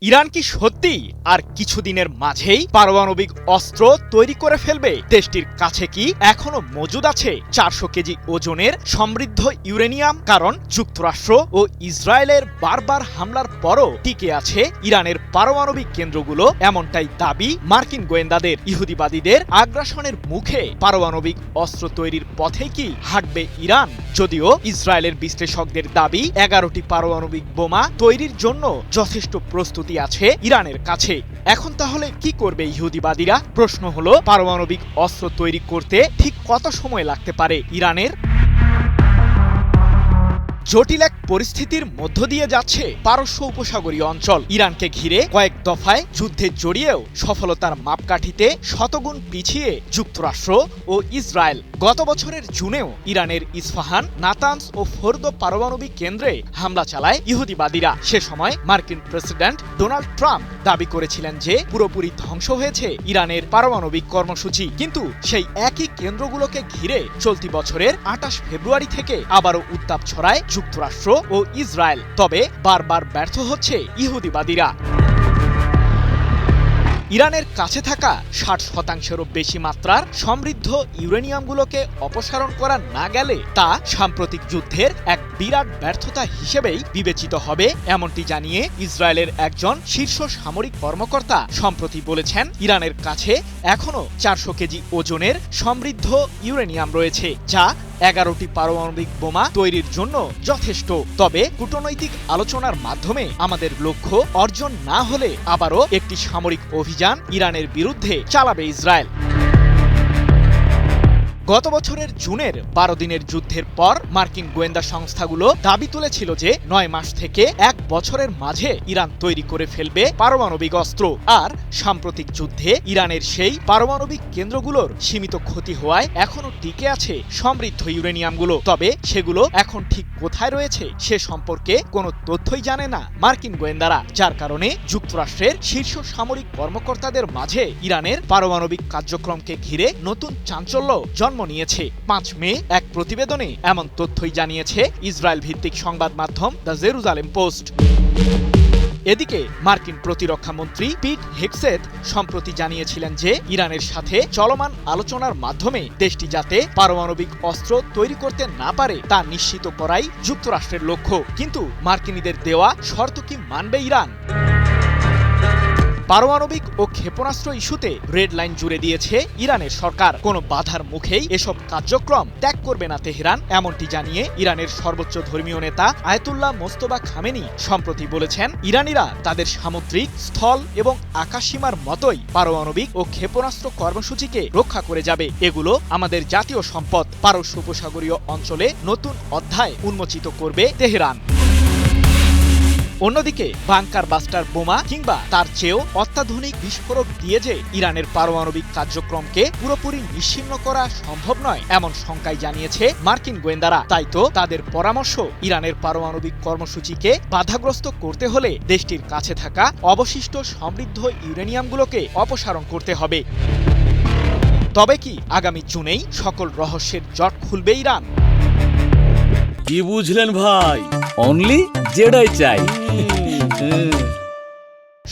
Iran কি সত্যি আর কিছুদিনের মাঝেই পারমাণবিক অস্ত্র তৈরি করে ফেলবে? দেশটির কাছে কি এখনো মজুদ আছে 400 কেজি ওজনের সমৃদ্ধ ইউরেনিয়াম? কারণ যুক্তরাষ্ট্র ও ইসরায়েলের বারবার হামলার পরও টিকে আছে ইরানের পারমাণবিক কেন্দ্রগুলো, এমনটাই দাবি মার্কিন গোয়েন্দাদের। ইহুদিবাদীদের আগ্রাসনের মুখে পারমাণবিক অস্ত্র তৈরির পথে কি হাঁটবে ইরান? যদিও ইসরায়েলের বিশ্লেষকদের দাবি 11টি পারমাণবিক বোমা তৈরির জন্য যথেষ্ট প্রস্তুতি আছে ইরানের কাছে। এখন তাহলে কি করবে ইহুদিবাদীরা? প্রশ্ন হলো, পারমাণবিক অস্ত্র তৈরি করতে ঠিক কত সময় লাগতে পারে ইরানের? জটিল এক পরিস্থিতির মধ্য দিয়ে যাচ্ছে পারস্য উপসাগরীয় অঞ্চল। ইরানকে ঘিরে কয়েক দফায় যুদ্ধে জড়িয়েও সফলতার মাপকাঠিতে শতগুণ পিছিয়ে যুক্তরাষ্ট্র ও ইসরায়েল। গত বছরের জুনেও ইরানের ইস্পাহান, নাতানস ও ফোর্দো পারমাণবিক কেন্দ্রে হামলা চালায় ইহুদিবাদীরা। সে সময় মার্কিন প্রেসিডেন্ট ডোনাল্ড ট্রাম্প দাবি করেছিলেন যে পুরোপুরি ধ্বংস হয়েছে ইরানের পারমাণবিক কর্মসূচি। কিন্তু সেই একই কেন্দ্রগুলোকে ঘিরে চলতি বছরের 28 ফেব্রুয়ারি থেকে আবারও উত্তাপ ছড়ায় যুক্তরাষ্ট্র ও ইসরায়েল। তবে বারবার ব্যর্থ হচ্ছে ইহুদিবাদীরা। ইরানের কাছে থাকা 60%-এরও বেশি মাত্রার সমৃদ্ধ ইউরেনিয়ামগুলোকে অপসারণ করা না গেলে তা সাম্প্রতিক যুদ্ধের এক বিরাট ব্যর্থতা হিসেবেই বিবেচিত হবে, এমনটি জানিয়ে ইসরায়েলের একজন শীর্ষ সামরিক কর্মকর্তা সম্প্রতি বলেছেন, ইরানের কাছে এখনও 400 কেজি ওজনের সমৃদ্ধ ইউরেনিয়াম রয়েছে, যা 11টি পারমাণবিক বোমা তৈরির জন্য যথেষ্ট। তবে কূটনৈতিক আলোচনার মাধ্যমে আমাদের লক্ষ্য অর্জন না হলে আবারও একটি সামরিক অভিযান ইরানের বিরুদ্ধে চালাবে ইসরায়েল। গত বছরের জুনের 12 দিনের যুদ্ধের পর মার্কিন গোয়েন্দা সংস্থাগুলো দাবি তুলেছিল যে 9 মাস থেকে 1 বছরের মাঝে ইরান তৈরি করে ফেলবে পারমাণবিক অস্ত্র। আর সাম্প্রতিক যুদ্ধে ইরানের সেই পারমাণবিক কেন্দ্রগুলোর সীমিত ক্ষতি হওয়ায় এখনও টিকে আছে সমৃদ্ধ ইউরেনিয়ামগুলো। তবে সেগুলো এখন ঠিক কোথায় রয়েছে সে সম্পর্কে কোনো তথ্যই জানে না মার্কিন গোয়েন্দারা, যার কারণে যুক্তরাষ্ট্রের শীর্ষ সামরিক কর্মকর্তাদের মাঝে ইরানের পারমাণবিক কার্যক্রমকে ঘিরে নতুন চাঞ্চল্য জন্ম নিয়েছে। 5 মে এক প্রতিবেদনে এমন তথ্যই জানিয়েছে ইসরায়েল ভিত্তিক সংবাদ মাধ্যম দ্য জেরুজালেম পোস্ট। এদিকে মার্কিন প্রতিরক্ষা মন্ত্রী পিট হেগসেথ সম্প্রতি জানিয়েছিলেন যে ইরানের সাথে চলমান আলোচনার মাধ্যমে দেশটি যাতে পারমাণবিক অস্ত্র তৈরি করতে না পারে তা নিশ্চিত করাই যুক্তরাষ্ট্রের লক্ষ্য। কিন্তু মার্কিনীদের দেওয়া শর্ত কি মানবে ইরান? পারমাণবিক ও ক্ষেপণাস্ত্র ইস্যুতে রেড লাইন জুড়ে দিয়েছে ইরানের সরকার। কোনো বাধার মুখেই এসব কার্যক্রম ত্যাগ করবে না তেহরান, এমনটি জানিয়ে ইরানের সর্বোচ্চ ধর্মীয় নেতা আয়াতুল্লাহ মোস্তফা খামেনি সম্প্রতি বলেছেন, ইরানিরা তাদের সামুদ্রিক, স্থল এবং আকাশসীমার মতোই পারমাণবিক ও ক্ষেপণাস্ত্র কর্মসূচিকে রক্ষা করে যাবে। এগুলো আমাদের জাতীয় সম্পদ। পারস্য উপসাগরীয় অঞ্চলে নতুন অধ্যায় উন্মোচিত করবে তেহরান। অন্যদিকে বাংকার বাস্টার বোমা কিংবা তার চেয়েও অত্যাধুনিক বিস্ফোরক দিয়ে যে ইরানের পারমাণবিক কার্যক্রমকে পুরোপুরি নিশ্চিহ্ন করা সম্ভব নয়, এমন শঙ্কাই জানিয়েছে মার্কিন গোয়েন্দারা। তাই তো তাদের পরামর্শ, ইরানের পারমাণবিক কর্মসূচিকে বাধাগ্রস্ত করতে হলে দেশটির কাছে থাকা অবশিষ্ট সমৃদ্ধ ইউরেনিয়ামগুলোকে অপসারণ করতে হবে। তবে কি আগামী জুনেই সকল রহস্যের জট খুলবে ইরান? কি বুঝলেন ভাই? অনলি যেটাই চাই।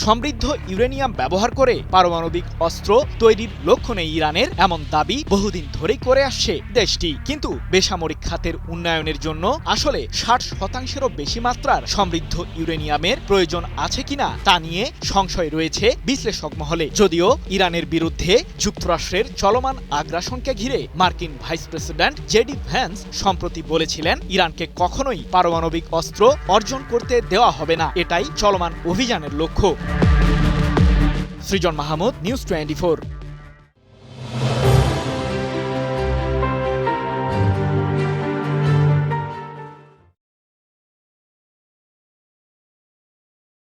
সমৃদ্ধ ইউরেনিয়াম ব্যবহার করে পারমাণবিক অস্ত্র তৈরির লক্ষ্য নেই ইরানের, এমন দাবি বহুদিন ধরেই করে আসছে দেশটি। কিন্তু বেসামরিক খাতের উন্নয়নের জন্য আসলে 60%-এরও বেশি মাত্রার সমৃদ্ধ ইউরেনিয়ামের প্রয়োজন আছে কিনা তা নিয়ে সংশয় রয়েছে বিশ্লেষক মহলে। যদিও ইরানের বিরুদ্ধে যুক্তরাষ্ট্রের চলমান আগ্রাসনকে ঘিরে মার্কিন ভাইস প্রেসিডেন্ট জেডি ভ্যান্স সম্প্রতি বলেছিলেন, ইরানকে কখনোই পারমাণবিক অস্ত্র অর্জন করতে দেওয়া হবে না, এটাই চলমান অভিযানের লক্ষ্য। সৃজন মাহমুদ, নিউজ 24।